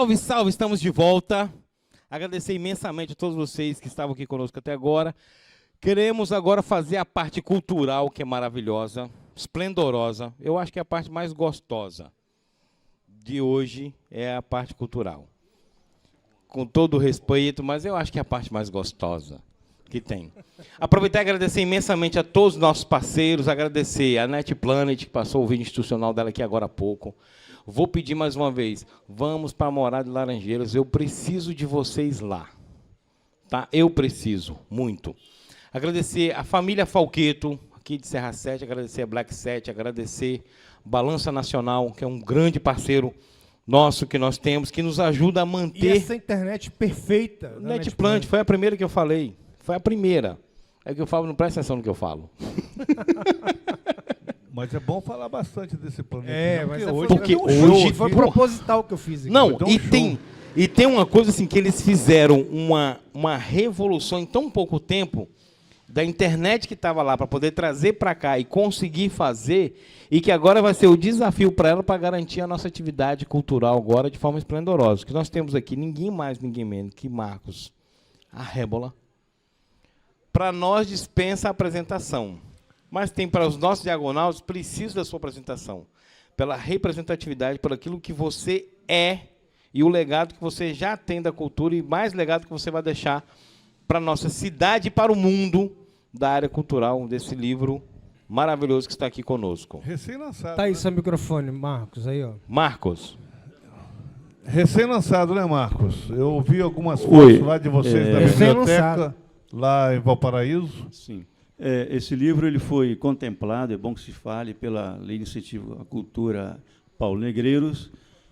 Salve, salve, estamos de volta. Agradecer imensamente a todos vocês que estavam aqui conosco até agora. Queremos agora fazer a parte cultural, que é maravilhosa, esplendorosa. Eu acho que é a parte mais gostosa de hoje é a parte cultural. Com todo o respeito, mas eu acho que é a parte mais gostosa que tem. Aproveitar e agradecer imensamente a todos os nossos parceiros, agradecer a NetPlanet, que passou o vídeo institucional dela aqui agora há pouco. Vou pedir mais uma vez, vamos para a Morada de Laranjeiras, eu preciso de vocês lá. Tá? Eu preciso, muito. Agradecer a família Falqueto, aqui de Serra 7, agradecer a Black 7, agradecer Balança Nacional, que é um grande parceiro nosso que nós temos, que nos ajuda a manter... E essa internet perfeita. NetPlanet, foi a primeira que eu falei. Foi a primeira. É que eu falo, não presta atenção no que eu falo. Mas é bom falar bastante desse planeta. É, mas porque hoje hoje foi proposital que eu fiz aqui. Não, e tem uma coisa assim, que eles fizeram uma revolução em tão pouco tempo da internet que estava lá para poder trazer para cá e conseguir fazer, e que agora vai ser o desafio para ela para garantir a nossa atividade cultural agora de forma esplendorosa. Que nós temos aqui ninguém mais, ninguém menos que Marcos Arrébola. Para nós dispensa a apresentação, mas tem para os nossos diagonais, precisa da sua apresentação, pela representatividade, por aquilo que você é e o legado que você já tem da cultura e mais legado que você vai deixar para a nossa cidade e para o mundo da área cultural desse livro maravilhoso que está aqui conosco. Recém-lançado. Tá aí seu microfone, Marcos, aí, ó. Marcos. Recém-lançado, né, Marcos? Eu ouvi algumas fotos lá de vocês da biblioteca, lá em Valparaíso. Sim. Esse livro ele foi contemplado, é bom que se fale, pela Lei de Incentivo à Cultura Paulo Negreiros,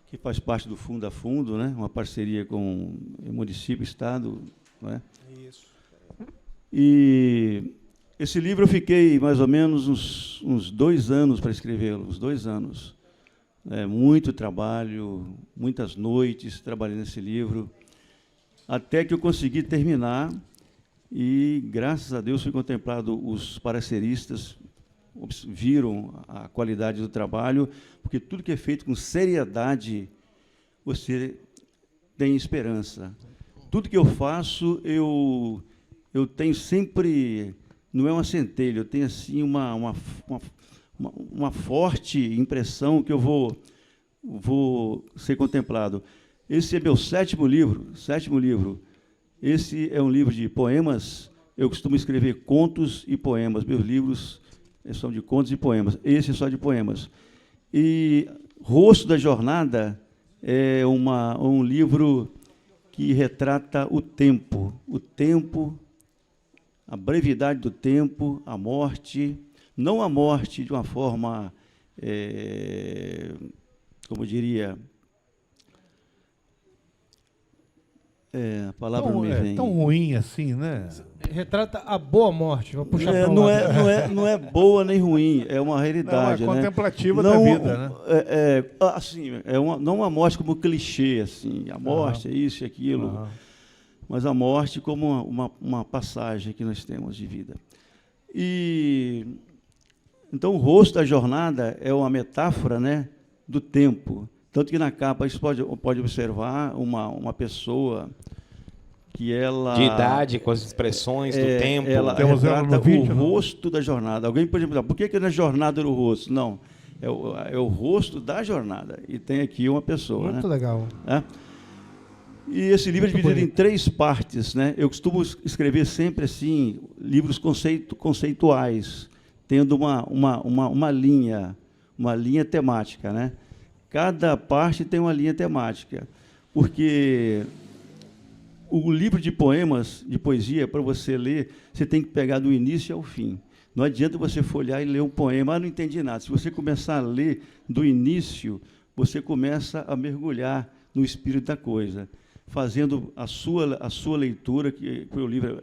que faz parte do Fundo a Fundo, né? Uma parceria com o município, estado. Né? Isso. E esse livro eu fiquei mais ou menos uns 2 anos para escrevê-lo, uns 2 anos. Muito trabalho, muitas noites trabalhando nesse livro, até que eu consegui terminar. E, graças a Deus, fui contemplado, os parceiristas viram a qualidade do trabalho, porque tudo que é feito com seriedade, você tem esperança. Tudo que eu faço, eu tenho sempre, não é uma centelha, eu tenho assim uma forte impressão que eu vou ser contemplado. Esse é meu 7º livro. Esse é um livro de poemas. Eu costumo escrever contos e poemas. Meus livros são de contos e poemas. Esse é só de poemas. E Rosto da Jornada é um livro que retrata o tempo, a brevidade do tempo, a morte, não a morte de uma forma, como eu diria... a palavra não me vem. É tão ruim assim, né? Retrata a boa morte. Vou puxar pra não é boa nem ruim, é uma realidade. Não, é né? contemplativa da vida, né? Assim, não uma morte como clichê, assim, a morte é isso e aquilo, mas a morte como uma passagem que nós temos de vida. E então o Rosto da Jornada é uma metáfora, né, do tempo. Tanto que na capa a gente pode observar uma pessoa que ela... De idade, com as expressões do tempo. Ela retrata o rosto da jornada. Alguém pode perguntar, por que na jornada do rosto? Não, é o rosto da jornada. E tem aqui uma pessoa. Muito né? legal. E esse livro é dividido em 3 partes. Né? Eu costumo escrever sempre assim, livros conceituais, tendo uma linha temática, né? Cada parte tem uma linha temática, porque o livro de poemas, de poesia, para você ler, você tem que pegar do início ao fim. Não adianta você folhear e ler um poema, não entendi nada. Se você começar a ler do início, você começa a mergulhar no espírito da coisa, fazendo a sua leitura, que o livro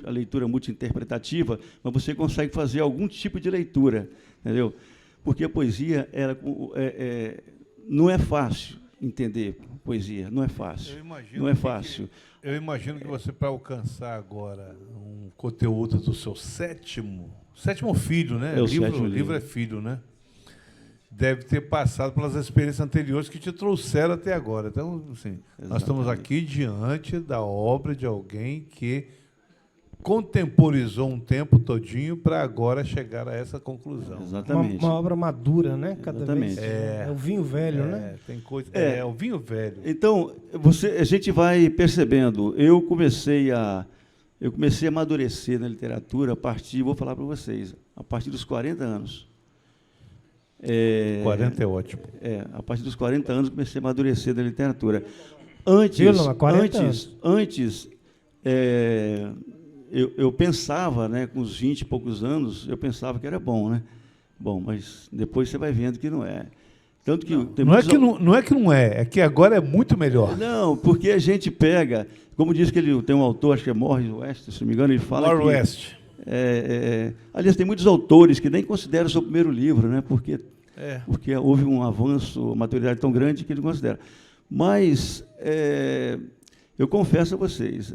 a leitura multi-interpretativa, mas você consegue fazer algum tipo de leitura, entendeu? Porque a poesia não é fácil entender poesia, não é fácil. Não é fácil. Eu imagino que você, para alcançar agora um conteúdo do seu sétimo filho, né? É o livro, sétimo livro é livro. filho, né? deve ter passado pelas experiências anteriores que te trouxeram até agora. Então, assim, nós estamos aqui diante da obra de alguém que contemporizou um tempo todinho para agora chegar a essa conclusão. Exatamente. Uma obra madura, né? Cada Exatamente. vez. É o vinho velho, né? Tem coisa. É. É o vinho velho. Então, a gente vai percebendo. Eu comecei a amadurecer na literatura vou falar para vocês, a partir dos 40 anos. 40 é ótimo. A partir dos 40 anos comecei a amadurecer na literatura. Antes, eu pensava, né, com uns 20 e poucos anos, eu pensava que era bom, né? Bom, mas depois você vai vendo que não é. Tanto que Não é que não é que agora é muito melhor. Não, porque a gente pega, como diz que tem um autor, acho que é Morris West, se não me engano, ele fala Morris que... West. Aliás, tem muitos autores que nem consideram o seu primeiro livro, né? Porque houve um avanço, uma maturidade tão grande que ele considera. Mas eu confesso a vocês,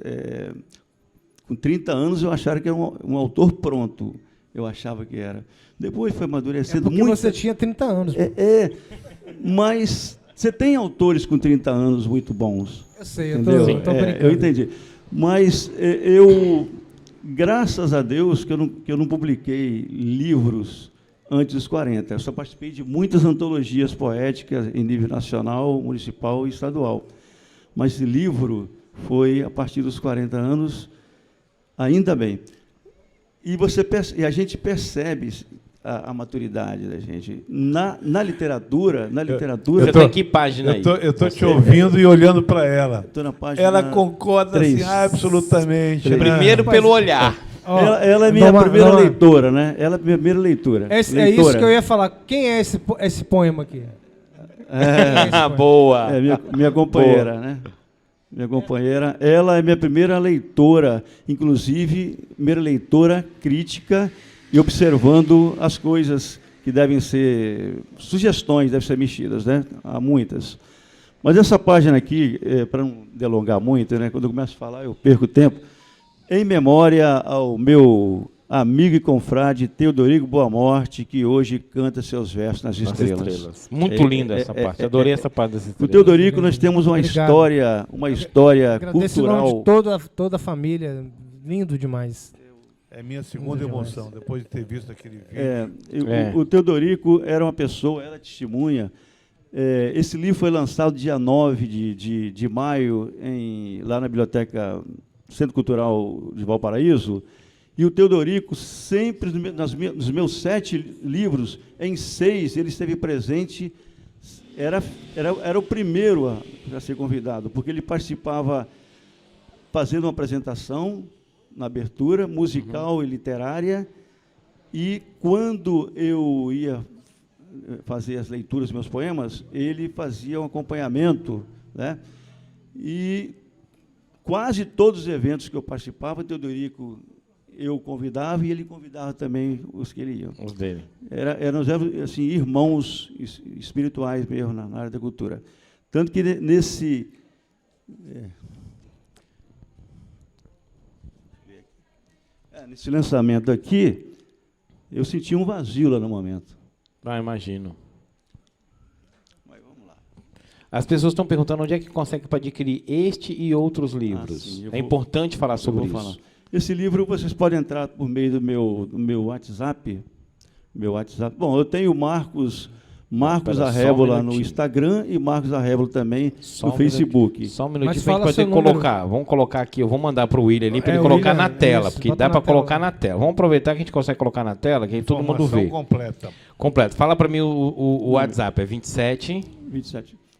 com 30 anos eu achava que era um autor pronto. Eu achava que era. Depois foi amadurecendo porque muito. Você tinha 30 anos. Mas você tem autores com 30 anos muito bons. Eu sei, entendeu? eu tô brincando. Eu entendi. Mas graças a Deus que eu não publiquei livros antes dos 40. Eu só participei de muitas antologias poéticas em nível nacional, municipal e estadual. Mas esse livro foi a partir dos 40 anos, ainda bem. E a gente percebe a maturidade da gente. Na literatura... Você está em que página aí? Eu estou te ouvindo e olhando para ela. Estou na página Ela concorda 3. assim, absolutamente. Né? Primeiro pelo olhar. Ela é minha primeira leitora, né? Ela é minha primeira leitura. É isso que eu ia falar. Quem é esse poema aqui? Boa. Minha companheira, né? Minha companheira, ela é minha primeira leitora, inclusive, primeira leitora crítica e observando as coisas que devem ser, sugestões devem ser mexidas, né? Há muitas. Mas essa página aqui, para não delongar muito, né? Quando eu começo a falar, eu perco tempo, em memória ao meu amigo e confrade Teodorico Boa Morte, que hoje canta seus versos nas estrelas. Muito linda essa parte. Adorei essa parte das estrelas. O Teodorico, nós temos uma história Agradeço cultural. Em nome de toda a família. Lindo demais. É minha segunda emoção, depois de ter visto aquele vídeo. O Teodorico era uma pessoa, era testemunha. Esse livro foi lançado dia 9 de maio, lá na Biblioteca Centro Cultural de Valparaíso. E o Teodorico, sempre nos meus 7 livros, em 6 ele esteve presente, era o primeiro a ser convidado, porque ele participava fazendo uma apresentação na abertura, musical e literária, e quando eu ia fazer as leituras dos meus poemas, ele fazia um acompanhamento, né? E quase todos os eventos que eu participava, Teodorico eu convidava e ele convidava também os que ele ia. Os dele. Nós éramos assim, irmãos espirituais mesmo na área da cultura. Tanto que nesse lançamento aqui, eu senti um vazio lá no momento. Imagino. Mas vamos lá. As pessoas estão perguntando onde é que consegue para adquirir este e outros livros. É importante falar sobre isso. Esse livro vocês podem entrar por meio do meu WhatsApp. Bom, eu tenho Marcos Arrébola no Instagram e Marcos Arrébola também no Facebook. Só um minutinho para a gente poder colocar. Vamos colocar aqui, eu vou mandar para o William ali para ele colocar William, na tela, porque dá para colocar na tela. Vamos aproveitar que a gente consegue colocar na tela, que aí todo mundo vê. Completo. Fala para mim o WhatsApp, é 27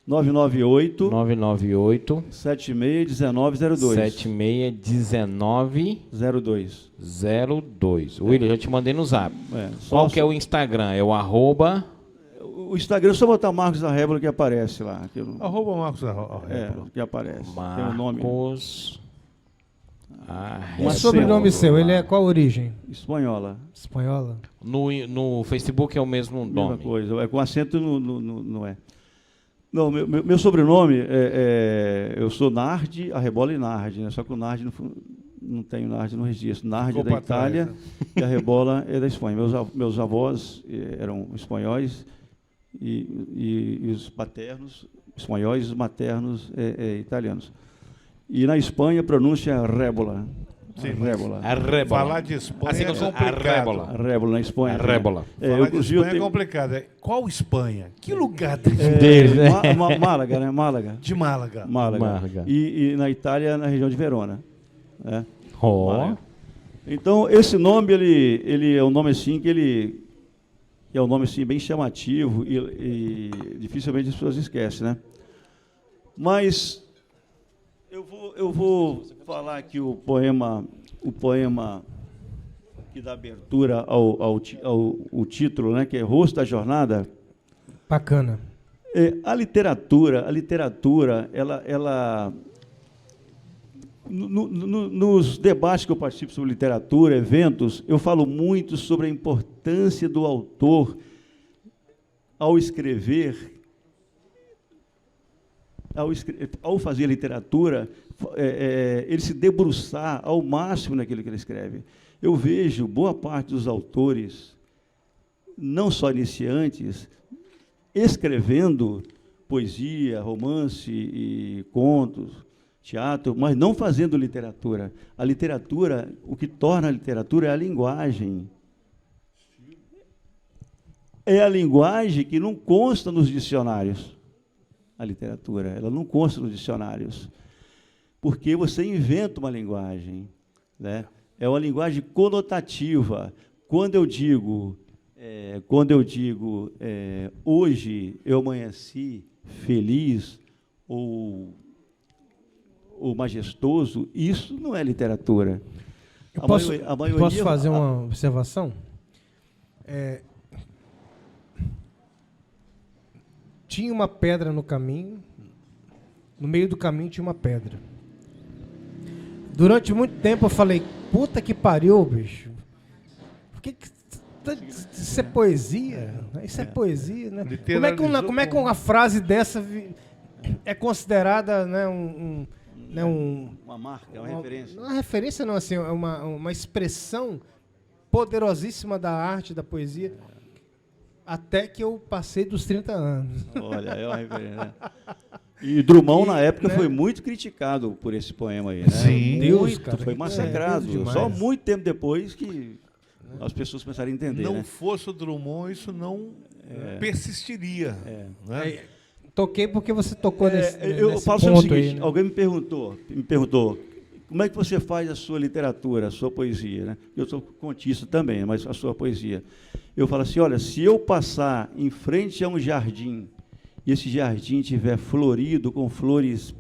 998 761902. 761902. William, já te mandei no zap. Qual que é o Instagram? É o arroba... O Instagram é só botar Marcos Arrébola que aparece lá. Arroba Marcos Arrébola. Que aparece. Marcos O sobrenome seu, ele é qual a origem? Espanhola. Espanhola? No Facebook é o mesmo nome? Mesma coisa, com acento não é. Não, meu sobrenome, eu sou Nardi, Arrébola e Nardi, né? Só que o Nardi não tem o Nardi no registro. Nardi é da Itália e a Arrébola é da Espanha. Meus avós eram espanhóis e os paternos, espanhóis, e os maternos italianos. E na Espanha a pronúncia é rébola. Sim, Rébola. Falar de Espanha Assim é que eu sou- complicado. Rébola. Rébola na Espanha. Rébola. Falar de Inclusive, Espanha é complicado. Qual Espanha? Que lugar Deles, né? Málaga, né? Málaga. de Málaga? Málaga. E na Itália, na região de Verona. Né? Ó. Então, esse nome, ele é um nome assim que ele é um nome assim bem chamativo e dificilmente as pessoas esquecem, né? Mas eu vou falar aqui o poema que dá abertura ao título, né? Que é Rosto da Jornada. Bacana. A literatura, ela nos debates que eu participo sobre literatura, eventos, eu falo muito sobre a importância do autor ao escrever, ao fazer literatura, ele se debruçar ao máximo naquilo que ele escreve. Eu vejo boa parte dos autores, não só iniciantes, escrevendo poesia, romance e contos, teatro, mas não fazendo literatura. A literatura, o que torna a literatura é a linguagem. É a linguagem que não consta nos dicionários. A literatura, ela não consta nos dicionários. Porque você inventa uma linguagem, né? É uma linguagem conotativa. Quando eu digo hoje eu amanheci feliz ou majestoso, isso não é literatura. Posso fazer uma observação? Tinha uma pedra no caminho, no meio do caminho tinha uma pedra. Durante muito tempo eu falei, puta que pariu, bicho. Isso é poesia? Isso é poesia, né? Como é que uma frase dessa é considerada, né, uma marca, uma referência? Uma referência não, assim, uma expressão poderosíssima da arte, da poesia, até que eu passei dos 30 anos. Olha, é uma referência, né? E Drummond, na época, foi muito criticado por esse poema aí, né? Sim. Deus, cara, foi massacrado. Deus demais. Só muito tempo depois que as pessoas começaram a entender, Não né? fosse o Drummond, isso não persistiria. Né? Toquei porque você tocou nesse eu falo sempre o ponto seguinte, aí, né? alguém me perguntou, como é que você faz a sua literatura, a sua poesia, né? Eu sou contista também, mas a sua poesia. Eu falo assim, olha, se eu passar em frente a um jardim e esse jardim estiver florido com flores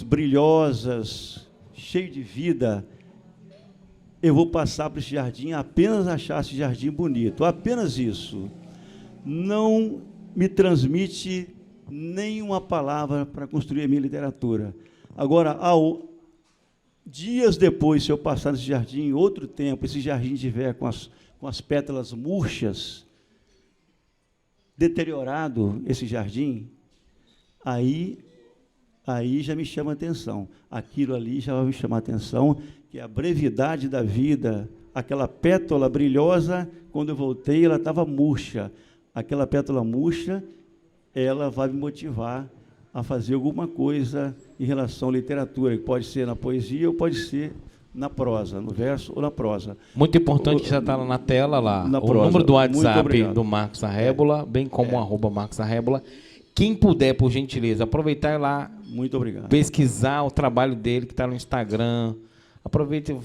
brilhosas, cheio de vida, eu vou passar por esse jardim apenas achar esse jardim bonito, apenas isso. Não me transmite nenhuma palavra para construir a minha literatura. Agora, dias depois, se eu passar nesse jardim, outro tempo, esse jardim estiver com as pétalas murchas, deteriorado esse jardim, aí já me chama a atenção. Aquilo ali já vai me chamar a atenção, que a brevidade da vida, aquela pétala brilhosa, quando eu voltei, ela estava murcha. Aquela pétala murcha, ela vai me motivar a fazer alguma coisa em relação à literatura, que pode ser na poesia ou pode ser na prosa, no verso ou na prosa. Muito importante que já está na tela lá, o número do WhatsApp do Marcos Arrébola, bem como o @ Arrébola. Quem puder, por gentileza, aproveitar lá, muito obrigado, pesquisar o trabalho dele que está no Instagram, aproveita,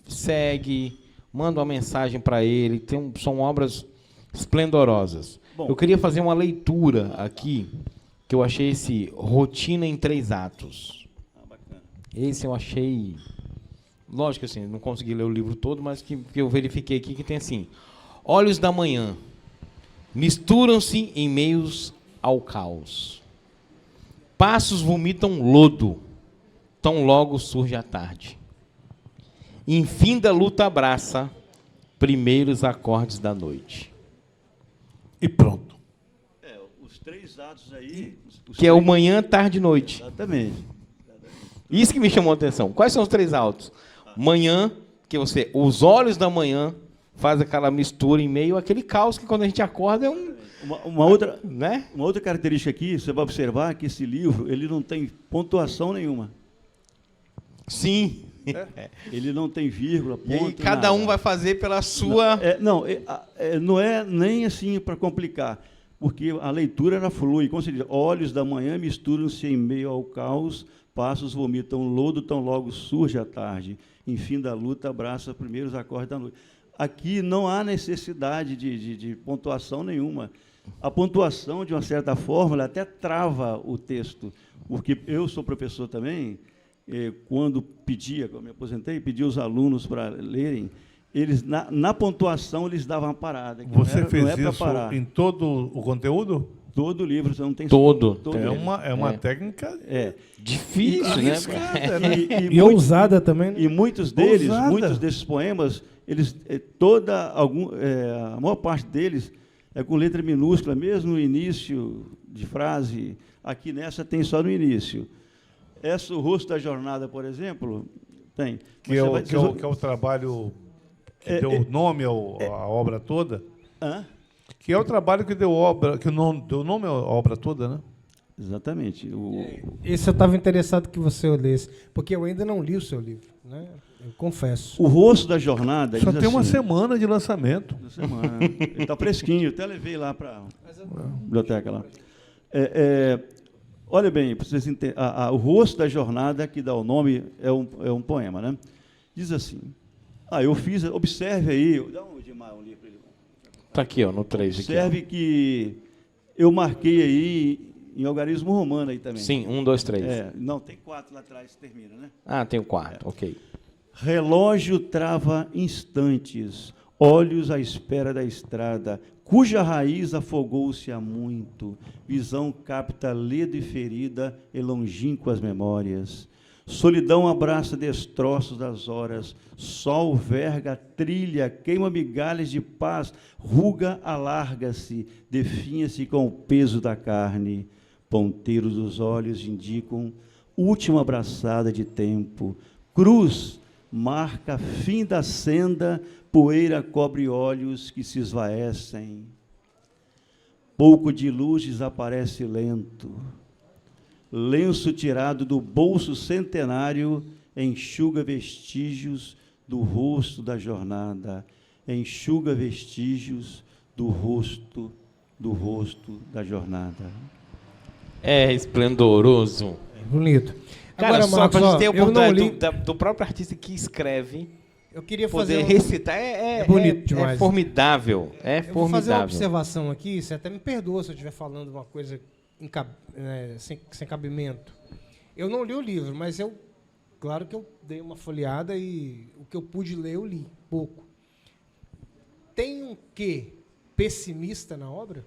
segue, manda uma mensagem para ele, são obras esplendorosas. Bom, eu queria fazer uma leitura aqui, que eu achei esse Rotina em 3 Atos. Bacana. Esse eu achei... Lógico assim, não consegui ler o livro todo, mas que eu verifiquei aqui que tem assim: olhos da manhã misturam-se em meios ao caos. Passos vomitam lodo, tão logo surge a tarde. Enfim da luta abraça primeiros acordes da noite. E pronto. Os 3 atos aí... Que é o manhã, tarde e noite. Exatamente. Isso que me chamou a atenção. Quais são os 3 autos? Manhã, que os olhos da manhã faz aquela mistura em meio àquele caos que quando a gente acorda é um... Uma outra, Né? uma outra característica aqui, você vai observar que esse livro ele não tem pontuação nenhuma. Sim. Ele não tem vírgula, E aí ponto, cada nada. um vai fazer pela sua... Não é nem assim para complicar, porque a leitura ela flui. Como se diz, olhos da manhã misturam-se em meio ao caos, passos vomitam lodo, tão logo surge a tarde. Enfim da luta, abraça os primeiros acordes da noite. Aqui não há necessidade de pontuação nenhuma. A pontuação, de uma certa forma, ela até trava o texto, porque eu sou professor também, quando me aposentei, pedi os alunos para lerem, eles, na pontuação, eles davam uma parada. Você fez não é isso parar. em todo o conteúdo? Todo livro, você não tem... Todo. É livro. uma técnica Difícil, né? arriscada, né? E ousada também, né? E muitos deles, Ousada. muitos desses poemas, eles, a maior parte deles é com letra minúscula, mesmo no início de frase. Aqui nessa tem só no início. O rosto da jornada, por exemplo, tem. Que é o trabalho que deu nome à obra toda. Hã? Que é o trabalho que deu nome à obra toda, né? Exatamente. Esse eu estava interessado que você lesse, porque eu ainda não li o seu livro, né? Eu confesso. O rosto da jornada... Só diz tem uma assim, semana de lançamento. uma semana. Ele está fresquinho, até levei lá para a biblioteca lá. Olha bem, para vocês entenderem, o rosto da jornada, que dá o nome, é um poema, né? Diz assim, observe aí, dá um Edmar, um livro para ele. Tá aqui, ó, no 3. Observe que eu marquei aí em algarismo romano aí também. Sim, 1, 2, 3. Não, tem 4 lá atrás, termina, né? Ah, tem o 4, ok. Relógio trava instantes, olhos à espera da estrada, cuja raiz afogou-se há muito, visão capta ledo e ferida e longínquas memórias. Solidão abraça destroços das horas, sol verga, trilha, queima migalhas de paz, ruga alarga-se, definha-se com o peso da carne. Ponteiros dos olhos indicam última abraçada de tempo. Cruz marca fim da senda, poeira cobre olhos que se esvaecem. Pouco de luz desaparece lento. Lenço tirado do bolso centenário enxuga vestígios do rosto da jornada, enxuga vestígios do rosto da jornada. É esplendoroso. Bonito. Cara, Agora, só Marcos, para a gente ter a eu não li... oportunidade do próprio artista que escreve Eu queria poder fazer recitar. É bonito demais. É formidável. É Eu vou fazer uma formidável. observação aqui, você até me perdoa se eu estiver falando uma coisa sem cabimento. Eu não li o livro, mas claro que eu dei uma folheada e o que eu pude ler eu li, pouco. Tem um quê pessimista na obra?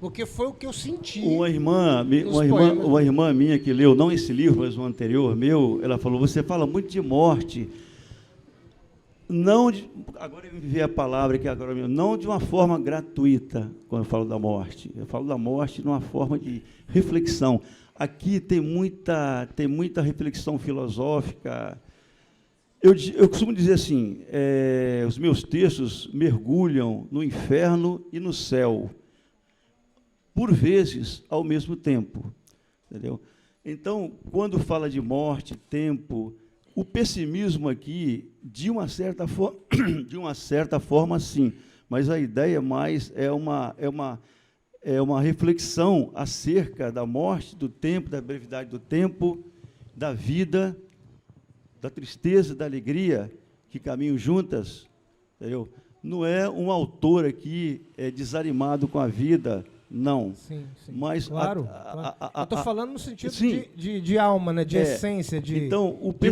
Porque foi o que eu senti. Uma irmã minha que leu, não esse livro, mas o anterior meu, ela falou, você fala muito de morte, agora eu vi a palavra que agora não de uma forma gratuita, quando eu falo da morte. Eu falo da morte de uma forma de reflexão. Aqui tem muita reflexão filosófica. Eu costumo dizer assim, os meus textos mergulham no inferno e no céu, por vezes, ao mesmo tempo. Entendeu? Então, quando fala de morte, tempo, o pessimismo aqui, de uma certa forma, sim, mas a ideia mais é uma reflexão acerca da morte, do tempo, da brevidade do tempo, da vida, da tristeza, da alegria, que caminham juntas. Entendeu? Não é um autor aqui desanimado com a vida, não. Sim. Mas claro. Eu estou falando no sentido de alma, né? De essência, de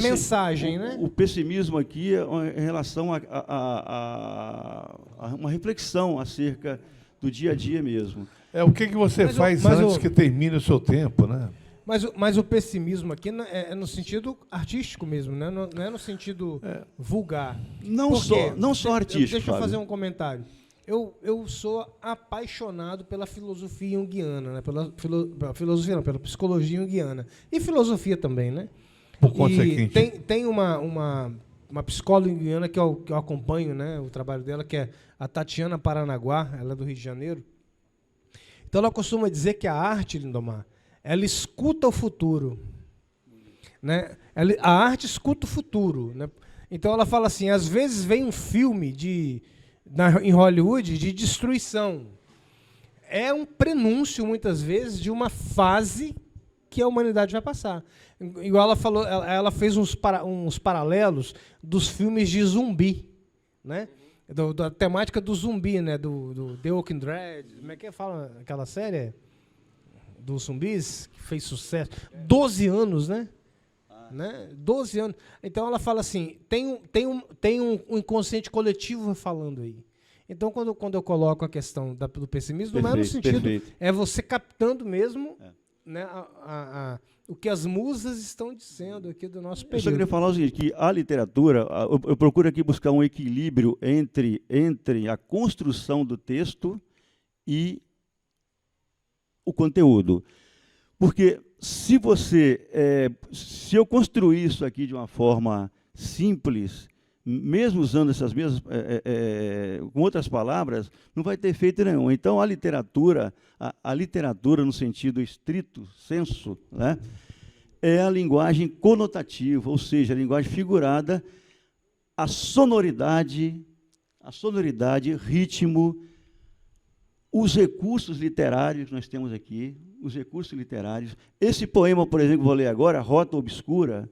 mensagem. Né? O pessimismo aqui é em relação a uma reflexão acerca do dia a dia mesmo. O que você faz antes que termine o seu tempo, né? Mas o pessimismo aqui é no sentido artístico mesmo, né? Não é no sentido vulgar. Não só artístico. Deixa eu fazer um comentário. Eu sou apaixonado pela filosofia junguiana, né? Pela psicologia junguiana. E filosofia também, né? Por conseguinte. Tem uma uma psicóloga indiana que eu acompanho, né, o trabalho dela, que é a Tatiana Paranaguá, ela é do Rio de Janeiro. Então ela costuma dizer que a arte, Lindomar, ela escuta o futuro. Né? A arte escuta o futuro. Né? Então ela fala assim, às vezes vem um filme em Hollywood de destruição. É um prenúncio, muitas vezes, de uma fase que a humanidade vai passar. Igual ela falou, ela fez uns paralelos dos filmes de zumbi, né? Da temática do zumbi, né? Do The Walking Dead. Como é que fala aquela série dos zumbis que fez sucesso? 12 anos, né? 12 anos. Então ela fala assim, tem um inconsciente coletivo falando aí. Então, quando eu coloco a questão do pessimismo, não é no sentido, é você captando mesmo né, o que as musas estão dizendo aqui do nosso período. Eu só queria falar o seguinte, que a literatura, eu procuro aqui buscar um equilíbrio entre a construção do texto e o conteúdo. Porque se eu construir isso aqui de uma forma simples, mesmo usando essas mesmas, com outras palavras, não vai ter efeito nenhum. Então, a literatura no sentido estrito sensu, né, é a linguagem conotativa, ou seja, a linguagem figurada, a sonoridade, ritmo, os recursos literários que nós temos aqui, os recursos literários. Esse poema, por exemplo, que vou ler agora, Rota Obscura,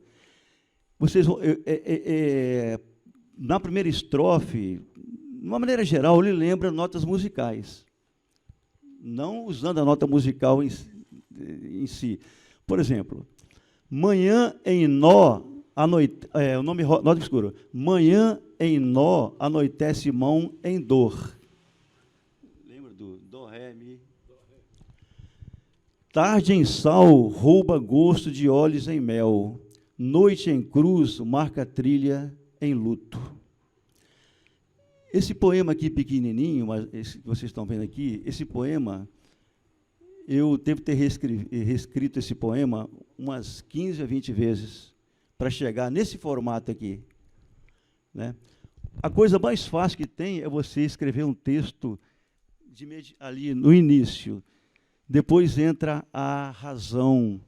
vocês vão... na primeira estrofe, de uma maneira geral, ele lembra notas musicais, não usando a nota musical em si. Por exemplo, manhã em nó, o nome nota obscura. Manhã em nó, anoitece mão em dor. Lembra do dó, ré, mi? Tarde em sal, rouba gosto de olhos em mel. Noite em cruz, marca trilha em luto. Esse poema aqui pequenininho, mas esse que vocês estão vendo aqui, esse poema, eu devo ter reescrito esse poema umas 15 a 20 vezes para chegar nesse formato aqui. Né? A coisa mais fácil que tem é você escrever um texto ali no início. Depois entra a razão,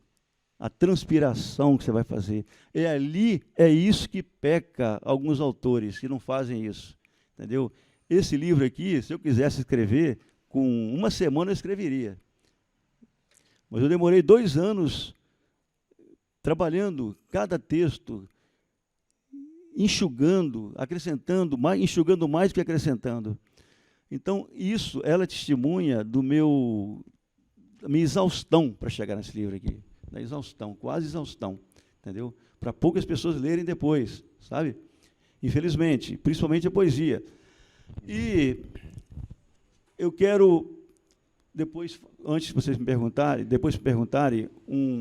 a transpiração que você vai fazer. É isso que peca alguns autores, que não fazem isso. Entendeu? Esse livro aqui, se eu quisesse escrever, com uma semana eu escreveria. Mas eu demorei 2 anos trabalhando cada texto, enxugando, acrescentando, enxugando mais do que acrescentando. Então, ela testemunha da minha exaustão para chegar nesse livro aqui. Da exaustão, quase exaustão, entendeu? Para poucas pessoas lerem depois, sabe? Infelizmente, principalmente a poesia. E eu quero, antes de vocês me perguntarem,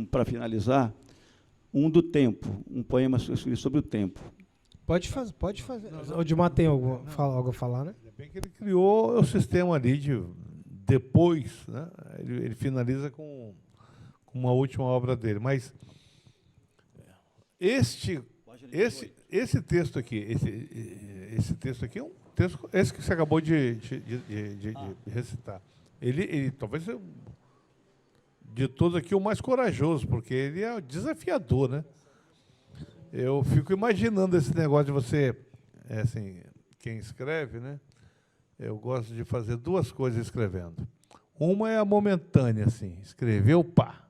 para finalizar, do tempo, um poema sobre o tempo. Pode fazer. O Dimar tem algo a falar, né? Ainda bem que ele criou o sistema ali de depois, né? Ele finaliza com uma última obra dele. Mas esse texto aqui, esse texto aqui é um texto, esse que você acabou de recitar. Ele talvez de todos aqui o mais corajoso, porque ele é desafiador, né? Eu fico imaginando esse negócio de você, assim, quem escreve, né? Eu gosto de fazer 2 coisas escrevendo. Uma é a momentânea, assim, escreveu, pá,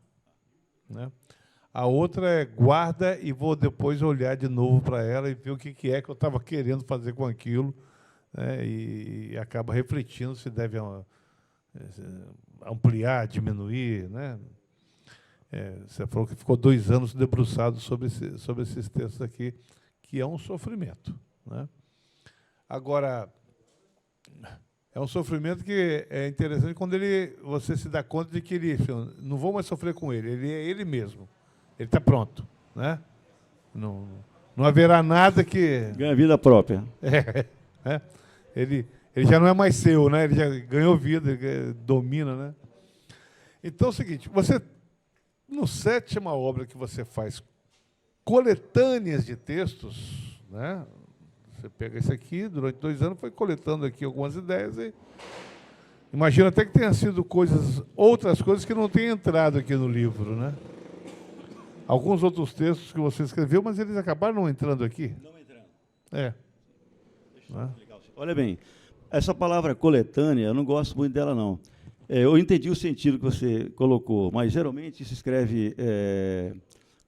né? A outra é guarda e vou depois olhar de novo para ela e ver o que é que eu estava querendo fazer com aquilo, né? E acaba refletindo se deve ampliar, diminuir, né? Você falou que ficou 2 anos debruçado sobre esses textos aqui, que é um sofrimento, né? Agora, é um sofrimento que é interessante quando você se dá conta de que não vou mais sofrer com ele é ele mesmo. Ele está pronto, né? Não haverá nada que... Ganha vida própria. Ele já não é mais seu, né? Ele já ganhou vida, ele domina, né? Então é o seguinte, você, no 7ª obra que você faz, coletâneas de textos, né? Você pega esse aqui, durante 2 anos foi coletando aqui algumas ideias e imagino até que tenha sido outras coisas que não tenham entrado aqui no livro, né? Alguns outros textos que você escreveu, mas eles acabaram não entrando aqui. Não entrando. É. Né? Olha bem, essa palavra coletânea, eu não gosto muito dela, não. Eu entendi o sentido que você colocou, mas geralmente se escreve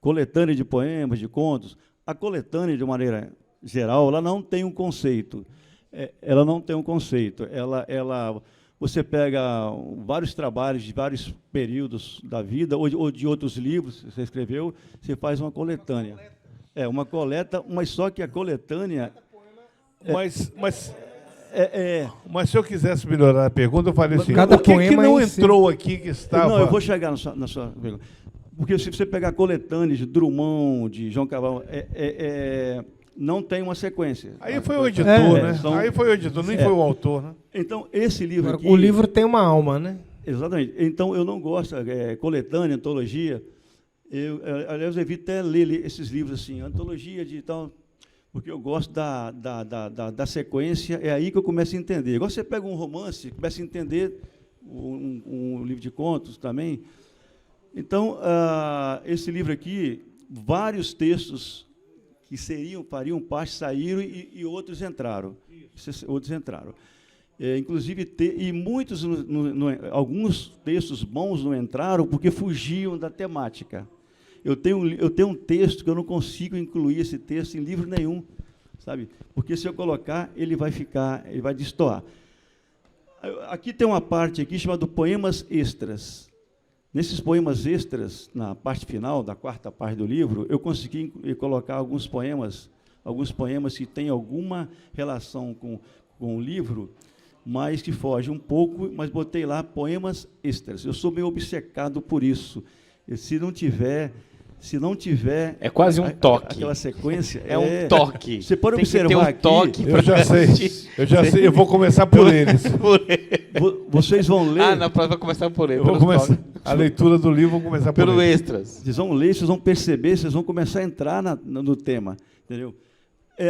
coletânea de poemas, de contos. A coletânea, de maneira geral, ela não tem um conceito. Ela não tem um conceito. Você pega vários trabalhos de vários períodos da vida, ou de outros livros que você escreveu, você faz uma coletânea. Uma coleta, mas só que a coletânea... Mas se eu quisesse melhorar a pergunta, eu falei assim, Cada o que poema não em si. entrou aqui que estava... Não, eu vou chegar na sua pergunta. Porque se você pegar coletâneas de Drummond, de João Cabral, não tem uma sequência. Aí foi o editor, né? São- Aí foi o editor, nem foi o autor, né? Então, esse livro Agora, aqui... o livro tem uma alma, né? Exatamente. Então, eu não gosto, coletânea, antologia. Aliás, eu evito até ler esses livros assim, antologia de tal, porque eu gosto da sequência, é aí que eu começo a entender. Igual você pega um romance, começa a entender um livro de contos também. Então, esse livro aqui, vários textos que fariam parte, saíram e outros entraram. Inclusive, muitos, alguns textos bons não entraram porque fugiam da temática. Eu tenho um texto que eu não consigo incluir esse texto em livro nenhum, sabe? Porque se eu colocar, ele vai destoar. Aqui tem uma parte aqui chamada Poemas Extras. Nesses poemas extras, na parte final, da 4ª parte do livro, eu consegui colocar alguns poemas que têm alguma relação com o livro, mas que fogem um pouco, mas botei lá poemas extras. Eu sou meio obcecado por isso. Se não tiver É quase um toque. aquela sequência, É um toque. Você pode Tem que ter observar um aqui, toque. Eu já sei, eu vou começar por eles. vocês vão ler, Na próxima vai começar por ele. Eu vou pelos começar, toques. a leitura do livro, vou começar por Pelo eles. extras. vocês vão ler, vocês vão perceber, vocês vão começar a entrar no tema, entendeu?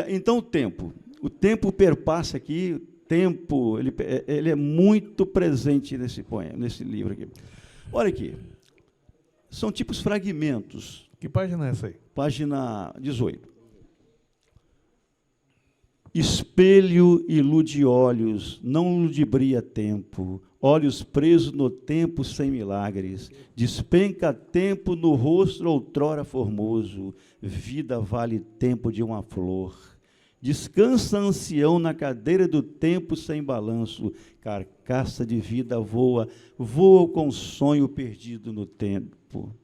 Então, o tempo perpassa aqui, ele é muito presente nesse poema, nesse livro aqui. Olha aqui, são tipos fragmentos, Que página é essa aí? página 18. Espelho ilude olhos, não ludibria tempo, olhos presos no tempo sem milagres, despenca tempo no rosto outrora formoso, vida vale tempo de uma flor. Descansa ancião na cadeira do tempo sem balanço, carcaça de vida voa com sonho perdido no tempo.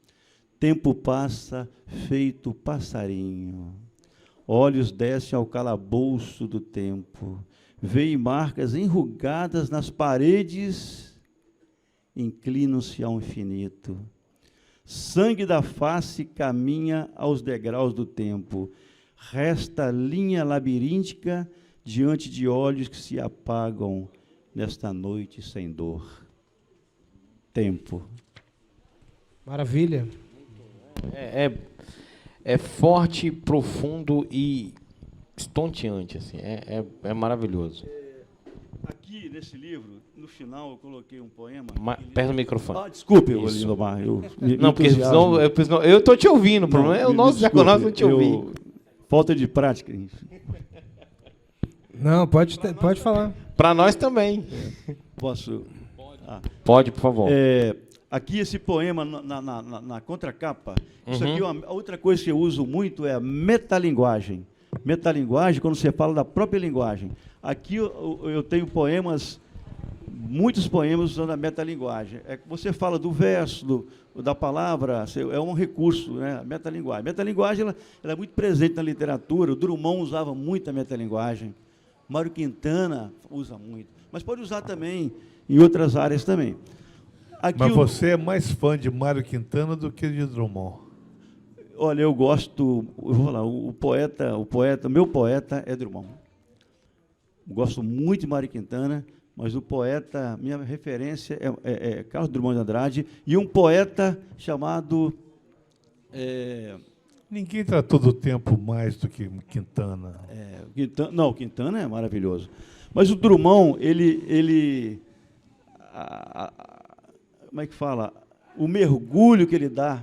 Tempo passa feito passarinho. Olhos descem ao calabouço do tempo. Veem marcas enrugadas nas paredes, inclinam-se ao infinito. Sangue da face caminha aos degraus do tempo. Resta linha labiríntica diante de olhos que se apagam nesta noite sem dor. Tempo. Maravilha. É forte, profundo e estonteante, assim. É maravilhoso. Aqui, nesse livro, no final, eu coloquei um poema... Perto do microfone. Desculpe, Isso. Lindomar. Não, porque senão eu estou te ouvindo. O problema é o nosso diaconal não te ouvir. Falta de prática. Não, pode falar. Para nós também. Posso? Pode, por favor. Aqui, esse poema, na contracapa, isso aqui, a outra coisa que eu uso muito é a metalinguagem. Metalinguagem, quando você fala da própria linguagem. Aqui eu tenho muitos poemas usando a metalinguagem. Você fala do verso, da palavra, é um recurso, né? A metalinguagem. A metalinguagem ela é muito presente na literatura. O Drummond usava muito a metalinguagem. Mário Quintana usa muito. Mas pode usar também em outras áreas também. Aqui Mas você é mais fã de Mário Quintana do que de Drummond? Olha, eu gosto, eu vou falar, meu poeta é Drummond. Gosto muito de Mário Quintana, mas o poeta, minha referência é Carlos Drummond de Andrade, e um poeta chamado Ninguém tratou do tempo mais do que Quintana. O Quintana é maravilhoso. Mas o Drummond, como é que fala? O mergulho que ele dá,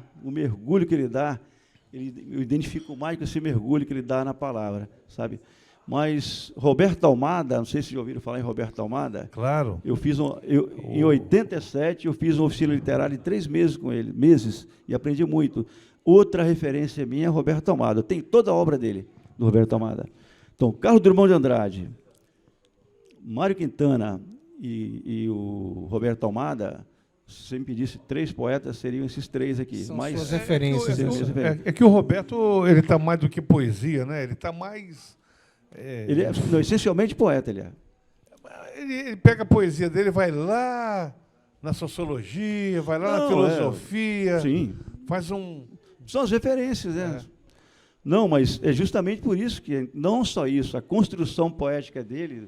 eu identifico mais com esse mergulho que ele dá na palavra, sabe? Mas Roberto Almada, não sei se já ouviram falar em Roberto Almada. Claro. Em 87, eu fiz uma oficina literária de 3 meses com ele, e aprendi muito. Outra referência minha é Roberto Almada. Eu tenho toda a obra dele, do Roberto Almada. Então, Carlos Drummond de Andrade, Mário Quintana e o Roberto Almada, se você me pedisse 3 poetas, seriam esses 3 aqui. São Mas suas referências. É que o Roberto, ele está mais do que poesia, né? Ele está mais... ele é essencialmente poeta, ele é. Ele pega a poesia dele, vai lá na sociologia, vai lá na filosofia, Sim. faz um... São as referências, né? Não, mas é justamente por isso que, não só isso, a construção poética dele,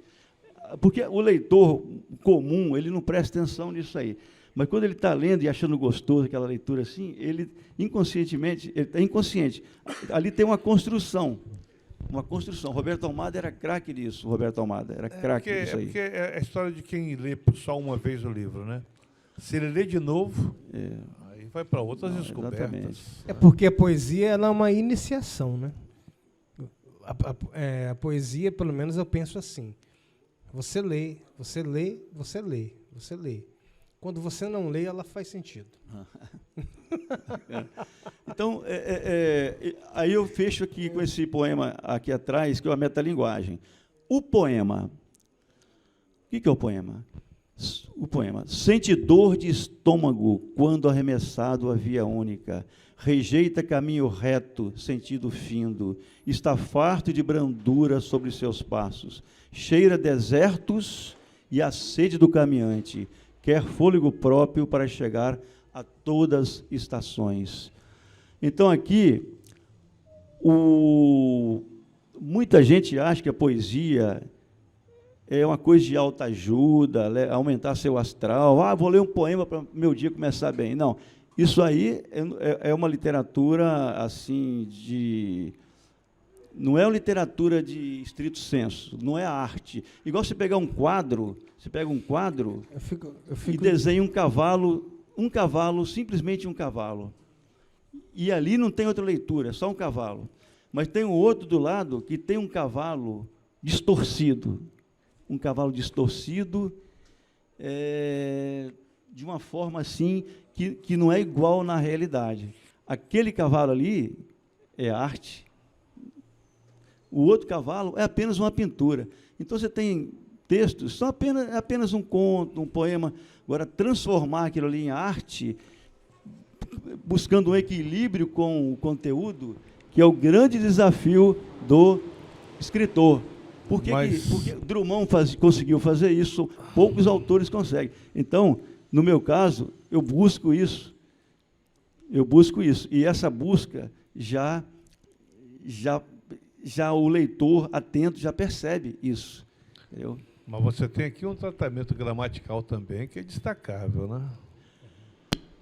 porque o leitor comum, ele não presta atenção nisso aí. Mas quando ele está lendo e achando gostoso aquela leitura assim, ele inconscientemente, ele está inconsciente. Ali tem uma construção. Roberto Almada era craque nisso, Roberto Almada era craque nisso aí. Porque é a história de quem lê só uma vez o livro, né? Se ele lê de novo, aí vai para outras descobertas. Exatamente. É porque a poesia ela é uma iniciação, né? A poesia, pelo menos eu penso assim. Você lê, você lê, você lê, você lê. Quando você não lê, ela faz sentido. Então, aí eu fecho aqui com esse poema aqui atrás, que é a metalinguagem. O poema, o que é o poema? O poema: sente dor de estômago quando arremessado a via única, rejeita caminho reto, sentido findo, está farto de brandura sobre seus passos, cheira desertos e a sede do caminhante, quer fôlego próprio para chegar a todas as estações. Então, aqui, muita gente acha que a poesia é uma coisa de alta ajuda, aumentar seu astral. Vou ler um poema para meu dia começar bem. Não, isso aí é uma literatura assim não é uma literatura de estrito senso, não é arte. Igual você pegar um quadro, e desenha um cavalo, simplesmente um cavalo. E ali não tem outra leitura, é só um cavalo. Mas tem um outro do lado que tem um cavalo distorcido. Um cavalo distorcido de uma forma assim que não é igual na realidade. Aquele cavalo ali é arte. O outro cavalo é apenas uma pintura. Então, você tem textos, são apenas um conto, um poema. Agora, transformar aquilo ali em arte, buscando um equilíbrio com o conteúdo, que é o grande desafio do escritor. Porque Drummond conseguiu fazer isso, poucos autores conseguem. Então, no meu caso, eu busco isso. E essa busca já o leitor atento já percebe isso. Entendeu? Mas você tem aqui um tratamento gramatical também que é destacável, né?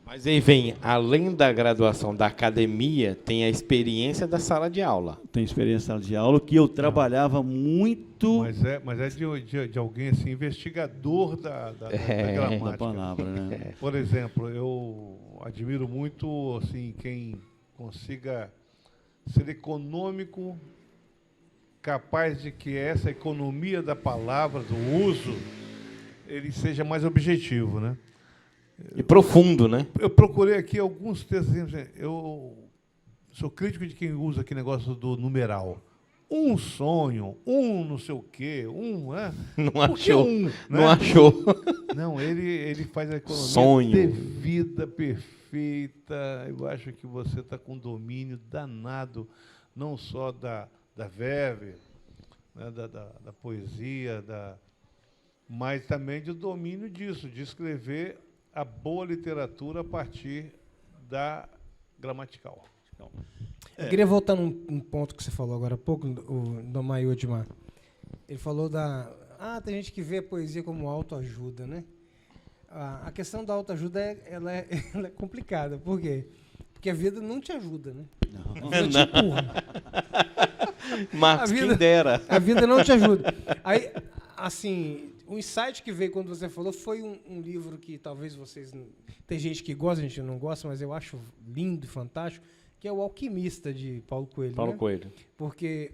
Mas aí vem, além da graduação da academia, tem a experiência da sala de aula. Tem experiência da sala de aula, que eu trabalhava muito... Mas é de alguém assim, investigador da gramática. Da palavra, né? Por exemplo, eu admiro muito assim, quem consiga ser econômico, capaz de que essa economia da palavra, do uso, ele seja mais objetivo, né? E profundo, né? Eu procurei aqui alguns textos. Eu sou crítico de quem usa aquele negócio do numeral. Um sonho, um não sei o quê, né? Não achou. Né? Não achou. Não, ele faz a economia Sonho. devida, perfeita. Eu acho que você está com domínio danado, não só da verve, né? da poesia, mas também do domínio disso, de escrever a boa literatura a partir da gramatical. Eu queria voltar num ponto que você falou agora há pouco, do Maio Edmar. Ele falou tem gente que vê a poesia como autoajuda, né? A questão da autoajuda ela é complicada. Por quê? Porque a vida não te ajuda, né? Não. A vida te empurra. Marcos, A vida- quem dera. A vida não te ajuda. Aí, assim, o insight que veio quando você falou foi um livro que talvez vocês... Tem gente que gosta, gente não gosta, mas eu acho lindo e fantástico, que é O Alquimista, de Paulo Coelho. Paulo né? Coelho. Porque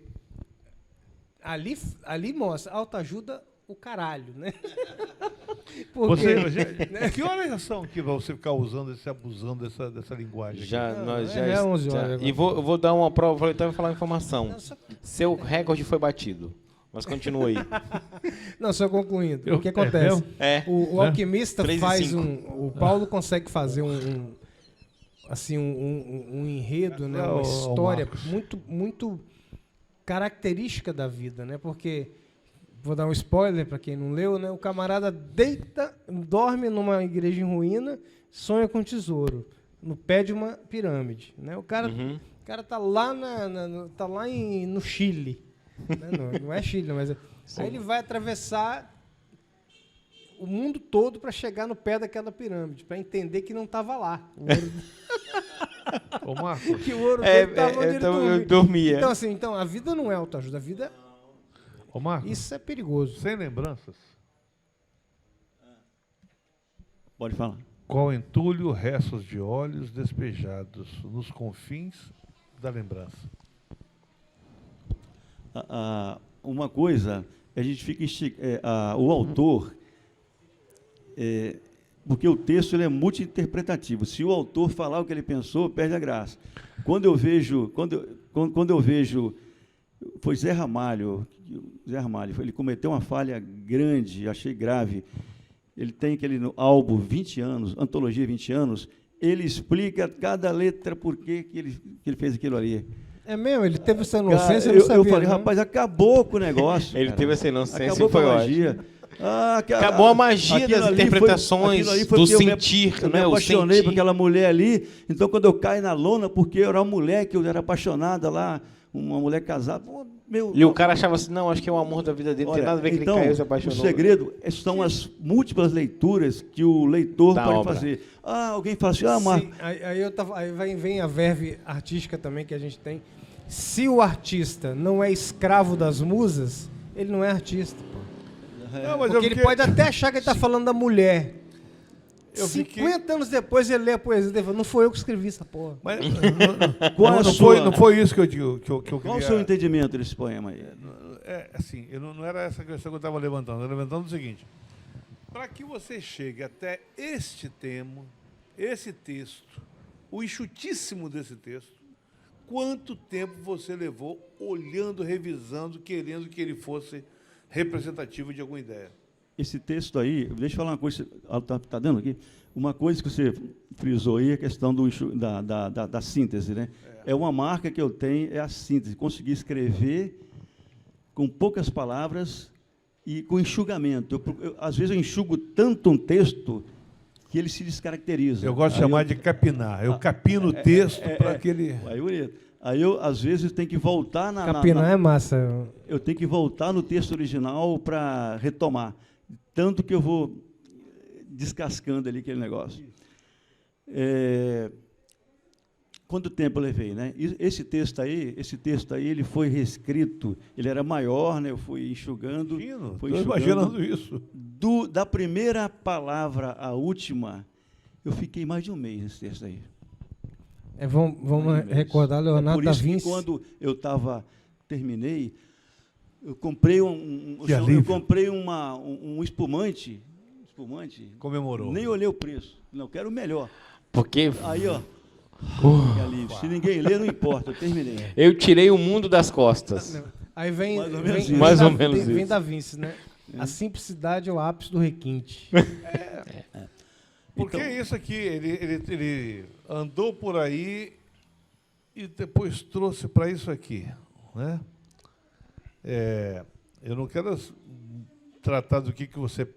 ali mostra autoajuda o caralho, né? Porque, Que horas são que você ficar usando, abusando dessa linguagem? Já, Não, nós é já, 11 horas já- agora. E eu vou dar uma prova, vou então falar uma informação. Não, só- Seu recorde foi batido. Mas continua aí. Não, só concluindo. Eu- O que é acontece? mesmo? É. O Alquimista 3 e faz 5. o Paulo consegue fazer assim, um enredo, né? Não, Uma o história Marcos. muito característica da vida, né? Porque, vou dar um spoiler para quem não leu, né? O camarada dorme numa igreja em ruína, sonha com tesouro, no pé de uma pirâmide, né? O cara tá lá, tá lá no Chile. Né? Não é Chile, mas... Aí ele vai atravessar o mundo todo para chegar no pé daquela pirâmide, para entender que não estava lá. O ouro, Ô, Marcos, que o ouro dele estava onde ele então eu dormia. dormia. Então, assim, a vida não é autoajuda. A vida, ô, Marcos, isso é perigoso. sem lembranças, Pode falar. qual entulho restos de olhos despejados nos confins da lembrança? Uma coisa, a gente fica o autor, porque o texto ele é multi-interpretativo. Se o autor falar o que ele pensou, perde a graça. Quando eu vejo, foi Zé Ramalho, ele cometeu uma falha grande, achei grave. Ele tem aquele álbum 20 anos, antologia 20 anos, ele explica cada letra por que ele fez aquilo ali. É mesmo? Ele teve essa Cara, inocência, eu não sabia. eu falei, não. rapaz, acabou com o negócio. Ele cara. teve essa inocência Acabou e foi com a ótimo. magia. Acabou a magia aquilo das ali foi- interpretações, aquilo ali foi do porque sentir, eu né? me O apaixonei sentir. por aquela mulher ali. Então, quando eu caio na lona, porque eu era uma mulher que eu era apaixonada lá, uma mulher casada. Pô, E o cara achava assim, não, acho que é o amor da vida dele, não tem olha, nada a ver que então, ele caiu e se o apaixonou. segredo são as múltiplas leituras que o leitor Da pode obra. fazer. Alguém fala assim, Marco, Se- aí vem a verve artística também que a gente tem. Se o artista não é escravo das musas, ele não é artista. Pô. Não, mas Porque ele pode até achar que ele está falando da mulher. Eu 50 anos depois ele lê a poesia dele e fala, não foi eu que escrevi essa porra. Mas, Qual a sua- não foi isso que eu digo, que eu qual o queria... seu entendimento desse poema aí? Assim, não era essa questão que eu estava levantando. Eu estava levantando o seguinte. Para que você chegue até este tema, esse texto, o enxutíssimo desse texto, quanto tempo você levou olhando, revisando, querendo que ele fosse representativo de alguma ideia? Esse texto aí, deixa eu falar uma coisa, está dando aqui? Uma coisa que você frisou aí, a questão da síntese, né? É uma marca que eu tenho, é a síntese, conseguir escrever com poucas palavras e com enxugamento. Às vezes eu enxugo tanto um texto que ele se descaracteriza. Eu gosto de Aí chamar de capinar. Eu capino o texto para que ele... Aí eu, às vezes, tenho que voltar Capinar é massa. eu tenho que voltar no texto original para retomar. Tanto que eu vou descascando ali aquele negócio. Quanto tempo eu levei, né? Esse texto aí, ele foi reescrito, ele era maior, né? Eu fui enxugando. Estou imaginando isso. Da primeira palavra à última, eu fiquei mais de um mês nesse texto aí. Vamos recordar Leonardo Por da isso que Vinci. quando eu terminei, eu comprei alívio. um espumante. Comemorou. Nem olhei o preço. Não, quero o melhor. Porque Aí, ó. Que alívio. Se ninguém ler, não importa, eu terminei. eu tirei o mundo das costas. Aí vem, Mais ou menos vem, isso. vem Mais da, ou menos vem, vem isso. da Vinci, né? A simplicidade é o ápice do requinte. Porque Então- isso aqui, ele andou por aí e depois trouxe para isso aqui, né? Eu não quero tratar do que você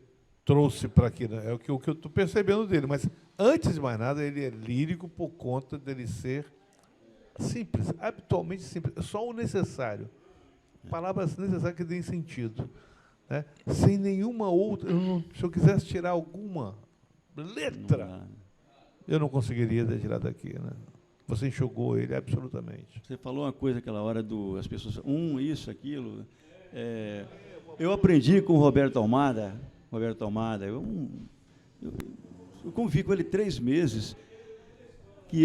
trouxe para aqui, né? É o que eu estou percebendo dele, mas antes de mais nada, ele é lírico por conta dele ser simples, habitualmente simples, é só o necessário. Palavras necessárias que deem sentido, né? Sem nenhuma outra. Se eu quisesse tirar alguma letra, eu não conseguiria tirar daqui, né? Você enxugou ele absolutamente. Você falou uma coisa aquela hora as pessoas, isso, aquilo. Eu aprendi com o Roberto Almada, eu convivi com ele 3 meses, que